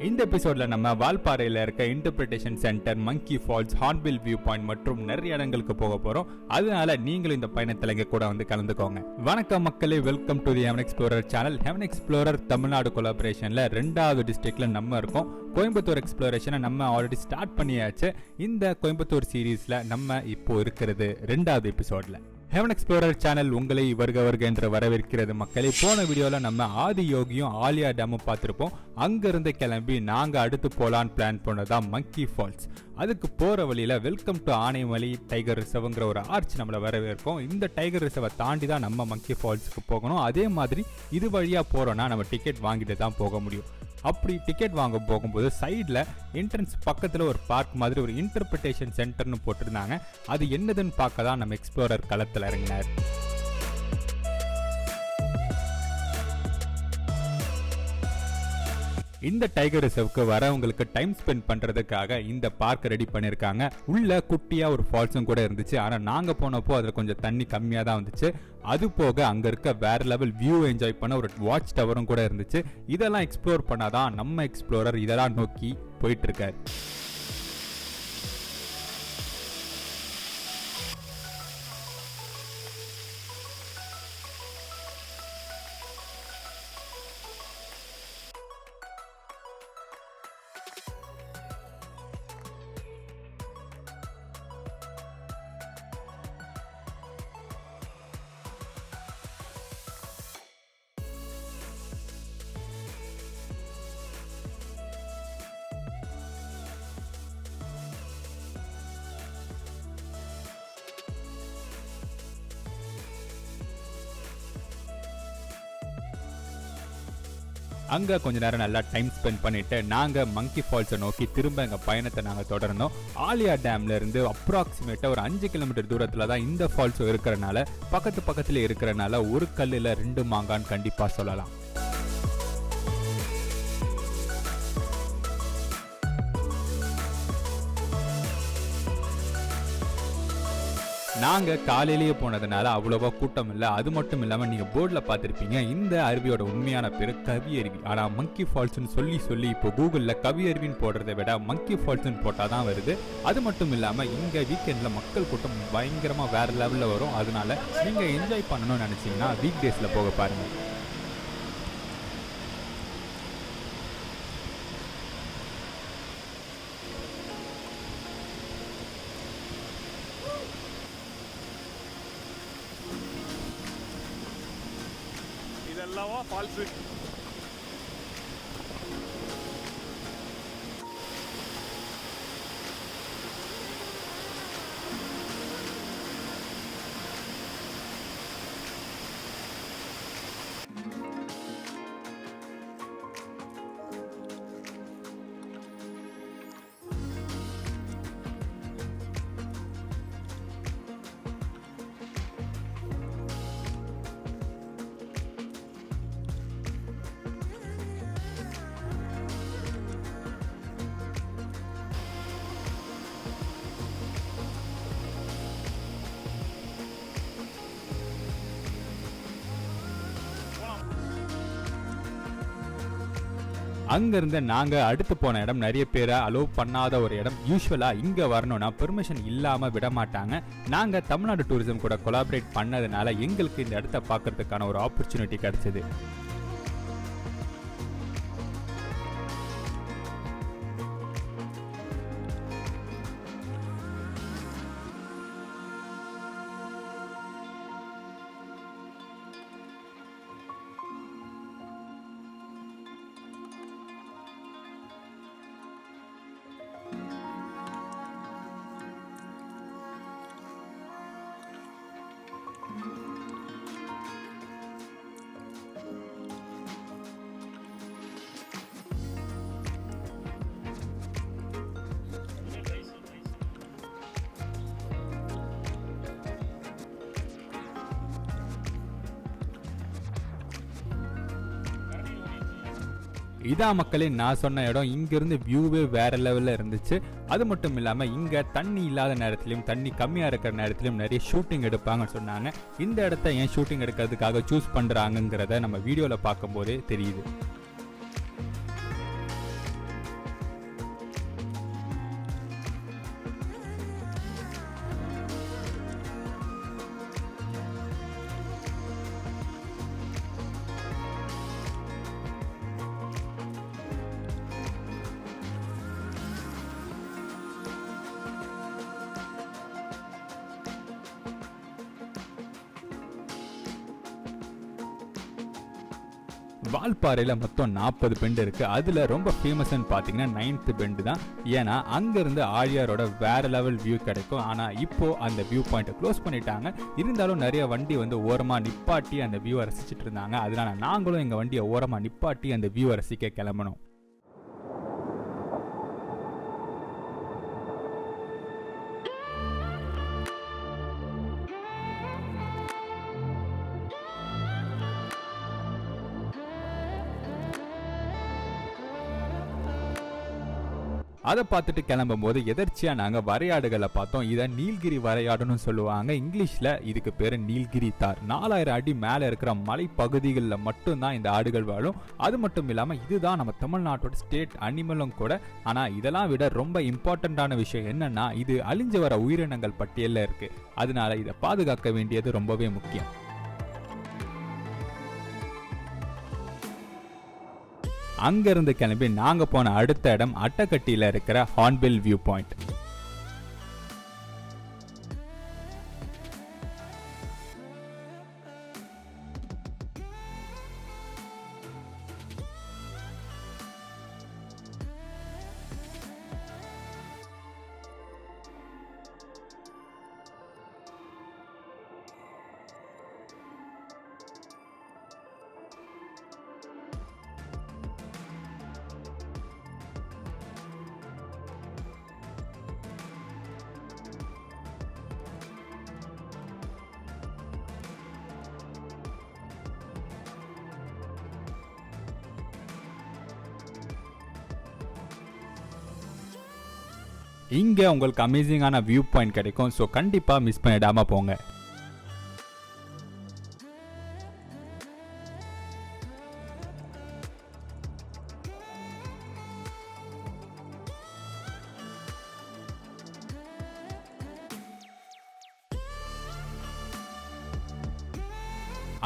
இந்த எபிசோட்ல நம்ம வால்பாறையில இருக்க interpretation centre, Monkey Falls, hornbill view point மற்றும் நிறைய இடங்களுக்கு போக போறோம். அதனால நீங்களும் இந்த பயணத்துல எங்க கூட வந்து கலந்துக்கோங்க. வணக்கம் மக்களே, welcome to the heaven explorer channel. Heaven explorer Tamil Nadu கொலாபரேஷன்ல 2வது டிஸ்ட்ரிக்ட்ல நம்ம இருக்கோம். கோயம்புத்தூர் எக்ஸ்ப்ளோரேஷனை நம்ம ஆல்ரெடி ஸ்டார்ட் பண்ணியாச்சு. இந்த கோயம்புத்தூர் சீரீஸ்ல நம்ம இப்போ இருக்கிறது 2வது எபிசோட்ல. ஹெவன் எக்ஸ்ப்ளோரர் சேனல் உங்களை வருக என்று வரவேற்கிறது மக்களே. போன வீடியோல நம்ம ஆதி யோகியும் ஆலியார் டேமும் பார்த்திருப்போம். அங்கிருந்து கிளம்பி நாங்க அடுத்து போலான்னு பிளான் பண்ணதான் மங்கி ஃபால்ஸ். அதுக்கு போற வழியில வெல்கம் டு ஆனைமலை டைகர் ரிசர்வ்ங்கிற ஒரு ஆர்ச் நம்மளை வரவேற்கும். இந்த டைகர் ரிசர்வை தாண்டி தான் நம்ம மங்கி ஃபால்ஸுக்கு போகணும். அதே மாதிரி இது வழியா போறோம்னா நம்ம டிக்கெட் வாங்கிட்டு தான் போக முடியும். அப்படி டிக்கெட் வாங்க போகும்போது சைடில் என்ட்ரன்ஸ் பக்கத்தில் ஒரு பார்க் மாதிரி ஒரு இன்டர்பிரிட்டேஷன் சென்டர்னு போட்டிருந்தாங்க. அது என்னதுன்னு பார்க்க தான் நம்ம எக்ஸ்ப்ளோரர் களத்தில் இறங்கினார். இந்த டைகர் ரிசர்வ்க்கு வரவங்களுக்கு டைம் ஸ்பெண்ட் பண்றதுக்காக இந்த பார்க் ரெடி பண்ணிருக்காங்க. உள்ள குட்டியா ஒரு ஃபால்ஸும் கூட இருந்துச்சு. ஆனா நாங்க போனப்போ அதுல கொஞ்சம் தண்ணி கம்மியா தான் வந்துச்சு. அது போக அங்க இருக்க வேற லெவல் வியூ என்ஜாய் பண்ண ஒரு வாட்ச் டவரும் கூட இருந்துச்சு. இதெல்லாம் எக்ஸ்ப்ளோர் பண்ணாதான் நம்ம எக்ஸ்ப்ளோரர் இதெல்லாம் நோக்கி போயிட்டு இருக்காரு. அங்க கொஞ்ச நேரம் நல்லா டைம் ஸ்பெண்ட் பண்ணிட்டு நாங்க மங்கி ஃபால்ஸை நோக்கி திரும்ப எங்க பயணத்தை நாங்க தொடர்ந்தோம். ஆலியார் டேம்ல இருந்து அப்ராக்சிமேட்டா ஒரு 5 கிலோமீட்டர் தூரத்துல தான் இந்த ஃபால்ஸ் இருக்கிறனால பக்கத்துல இருக்கிறனால ஒரு கல்லுல 2 மாங்கான்னு கண்டிப்பா சொல்லலாம். நாங்க காலையிலேயே போனதுனால அவ்வளவா கூட்டம் இல்லை. அது மட்டும் இல்லாம நீங்க போர்டில் பார்த்திருப்பீங்க, இந்த அருவியோட உண்மையான பேரு கவி அருவி. ஆனா மங்கி ஃபால்ஸ்ன்னு சொல்லி இப்போ கூகுள்ல கவி அருவின்னு போடுறதை விட மங்கி ஃபால்ஸ்ன்னு போட்டாதான் வருது. அது மட்டும் இல்லாம இங்க வீக்கெண்ட்ல மக்கள் கூட்டம் பயங்கரமா வேற லெவல்ல வரும். அதனால நீங்க என்ஜாய் பண்ணணும்னு நினைச்சீங்கன்னா வீக் டேஸ்ல போக பாருங்க. இதெல்லாம் ஃபால்ஸ். அங்கிருந்து நாங்க அடுத்து போன இடம் நிறைய பேரை அலோவ் பண்ணாத ஒரு இடம். யூஸ்வலா இங்க வரணும்னா பெர்மிஷன் இல்லாம விட மாட்டாங்க. நாங்க தமிழ்நாடு டூரிசம் கூட கொலாபரேட் பண்ணதுனால எங்களுக்கு இந்த இடத்த பார்க்கறதுக்கான ஒரு ஆப்பர்ச்சுனிட்டி கிடைச்சது. இதான் மக்களே நான் சொன்ன இடம். இங்கிருந்து வியூவே வேற லெவல்ல இருந்துச்சு. அது மட்டும் இல்லாம இங்க தண்ணி இல்லாத நேரத்திலையும் தண்ணி கம்மியா இருக்கிற நேரத்திலையும் நிறைய ஷூட்டிங் எடுப்பாங்கன்னு சொன்னாங்க. இந்த இடத்த ஏன் ஷூட்டிங் எடுக்கிறதுக்காக சூஸ் பண்றாங்கிறத நம்ம வீடியோல பார்க்கும் போதே தெரியுது. வால்பாறையில மொத்தம் 40 பெண்டு இருக்கு. அதுல ரொம்ப ஃபேமஸ்ன்னு பாத்தீங்கன்னா 9th பெண்டு தான். ஏன்னா அங்க இருந்து ஆழியாரோட வேற லெவல் வியூ கிடைக்கும். ஆனா இப்போ அந்த வியூ பாயிண்ட் க்ளோஸ் பண்ணிட்டாங்க. இருந்தாலும் நிறைய வண்டி வந்து ஓரமா நிப்பாட்டி அந்த வியூவை ரசிச்சுட்டு இருந்தாங்க. அதனால நாங்களும் எங்க வண்டியை ஓரமா நிப்பாட்டி அந்த வியூவை ரசிக்க கிளம்பணும். அதை பார்த்துட்டு கிளம்பும் போது எதர்ச்சியா நாங்க வரையாடுகளை பார்த்தோம். இதை நீல்கிரி வரையாடுன்னு சொல்லுவாங்க. இங்கிலீஷ்ல இதுக்கு பேரு நீல்கிரி தார். 4000 அடி மேல இருக்கிற மலை பகுதிகளில் மட்டும்தான் இந்த ஆடுகள் வாழும். அது மட்டும் இல்லாம இதுதான் நம்ம தமிழ்நாட்டோட ஸ்டேட் அனிமலும் கூட. ஆனா இதெல்லாம் விட ரொம்ப இம்பார்ட்டன்டான விஷயம் என்னன்னா, இது அழிஞ்சு வர உயிரினங்கள் பட்டியல்ல இருக்கு. அதனால இதை பாதுகாக்க வேண்டியது ரொம்பவே முக்கியம். அங்கிருந்து கிளம்பி நாங்க போன அடுத்த இடம் அட்டக்கட்டியில இருக்கிற ஹார்ன்பில் வியூ பாயிண்ட். இங்கே உங்களுக்கு அமேசிங்கான வியூ பாயிண்ட் கிடைக்கும். ஸோ கண்டிப்பாக மிஸ் பண்ணிடாம போங்க.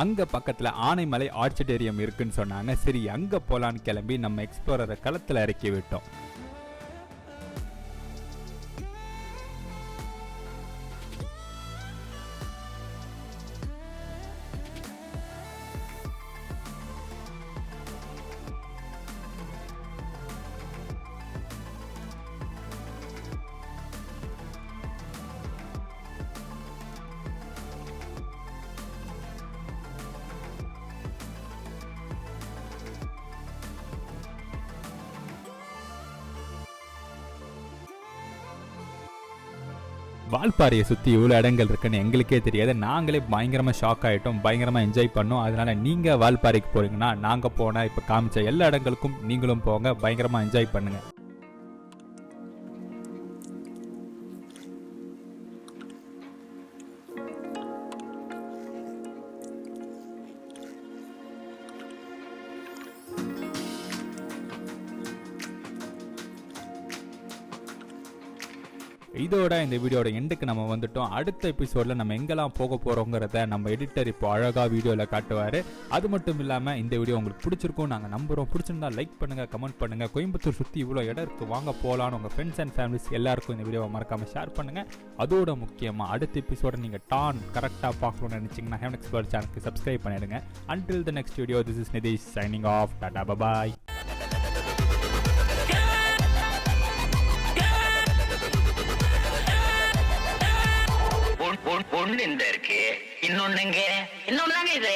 அங்க பக்கத்துல ஆனைமலை ஆர்ச்சிடேரியம் இருக்குன்னு சொன்னாங்க. சரி அங்க போலான்னு கிளம்பி நம்ம எக்ஸ்ப்ளோரரை களத்துல இறக்கி விட்டோம். வால்பாறையை சுற்றி இவ்வளோ இடங்கள் இருக்குன்னு எங்களுக்கே தெரியாது. நாங்களே பயங்கரமாக ஷாக் ஆகிட்டோம், பயங்கரமாக என்ஜாய் பண்ணோம். அதனால் நீங்கள் வால்பாறைக்கு போகிறீங்கன்னா நாங்கள் போனால் இப்போ காமிச்ச எல்லா இடங்களுக்கும் நீங்களும் போங்க, பயங்கரமாக என்ஜாய் பண்ணுங்கள். இதோட இந்த வீடியோட எண்டுக்கு நம்ம வந்துட்டோம். அடுத்த எபிசோடில் நம்ம எங்கெல்லாம் போக போகிறோங்கிறத நம்ம எடிட்டர் இப்போ அழகாக வீடியோவில் காட்டுவார். அது மட்டும் இல்லாமல் இந்த வீடியோ உங்களுக்கு பிடிச்சிருக்கும் நாங்கள் நம்புகிறோம். பிடிச்சிருந்தா லைக் பண்ணுங்கள், கமெண்ட் பண்ணுங்கள். கோயம்புத்தூர் சுற்றி இவ்வளோ இடம் இருக்குது, வாங்க போகலான்னு உங்கள் ஃப்ரெண்ட்ஸ் அண்ட் ஃபேமிலிஸ் எல்லாருக்கும் இந்த வீடியோவை மறக்காமல் ஷேர் பண்ணுங்கள். அதோட முக்கியமாக அடுத்த எபிசோட நீங்கள் கரெக்டாக பார்க்கணும்னு நினச்சிங்கன்னா ஹெவன் எக்ஸ்ப்ளோர் சேனலுக்கு சப்ஸ்கிரைப் பண்ணிடுங்க. Until the next video, this is Nitish signing off. Tata bye bye. ஒண்ணு இந்த இருக்கு, இன்னொன்னுங்க இது